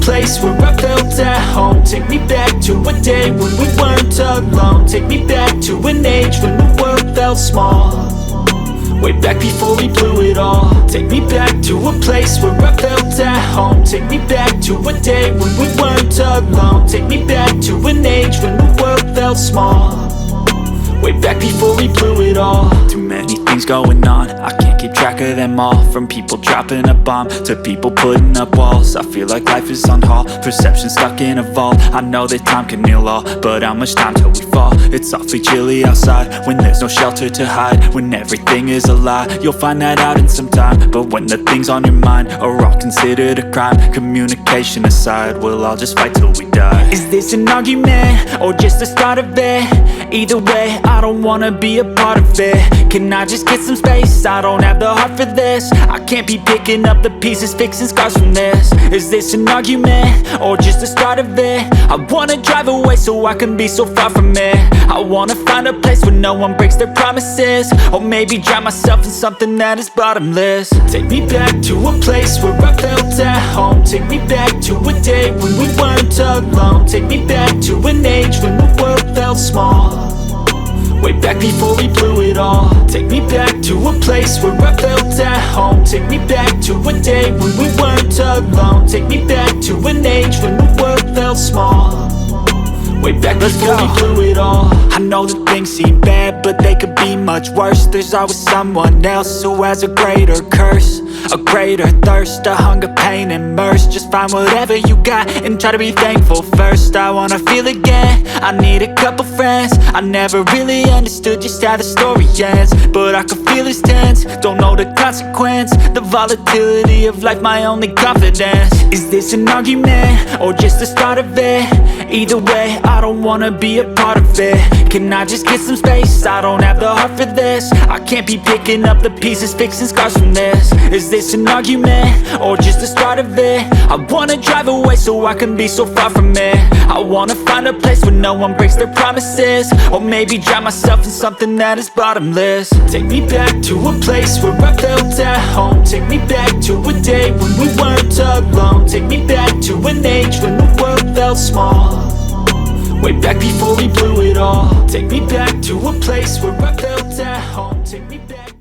place where I felt at home. Take me back to a day when we weren't alone. Take me back to an age when the world felt small, way back before we blew it all. Take me back to a place where I felt at home. Take me back to a day when we weren't alone. Take me back to an age when the world felt small, way back before we blew it all. Too many things going on, I can't keep track of them all. From people dropping a bomb to people putting up walls. I feel like life is on hold, perception stuck in a vault. I know that time can heal all, but how much time till we fall? It's awfully chilly outside when there's no shelter to hide. When everything is a lie, you'll find that out in some time. But when the things on your mind are all considered a crime, communication aside, we'll all just fight till we die. Is this an argument or just the start of it? Either way, I don't wanna be a part of it. Can I just get some space? I don't have the heart for this. I can't be picking up the pieces, fixing scars from this. Is this an argument or just the start of it? I wanna drive away so I can be so far from it. I wanna find a place where no one breaks their promises, or maybe drown myself in something that is bottomless. Take me back to a place where I felt at home. Take me back to a day when we weren't alone. Take me back to an age when the world felt small, way back before we blew it all. Take me back to a place where I felt at home. Take me back to a day when we weren't alone. Take me back to an age when the world felt small, way back before we blew it all. I know that things seem bad, but they could be much worse. There's always someone else who has a greater curse, a greater thirst, a hunger, pain, and mercy. Just find whatever you got and try to be thankful first. I wanna feel again, I need a couple friends. I never really understood just how the story ends, but I can feel it's tense, don't know the consequence. The volatility of life, my only confidence. Is this an argument or just the start of it? Either way, I don't wanna be a part of it. Can I just get some space? I don't have the heart for this. I can't be picking up the pieces, fixing scars from this. Is this an argument or just the start of it? I wanna drive away so I can be so far from it. I wanna find a place where no one breaks their promises, or maybe drown myself in something that is bottomless. Take me back to a place where I felt at home. Take me back to a day when we weren't alone. Take me back to an age when the world felt small, way back before we blew it all. Take me back to a place where I felt at home. Take me back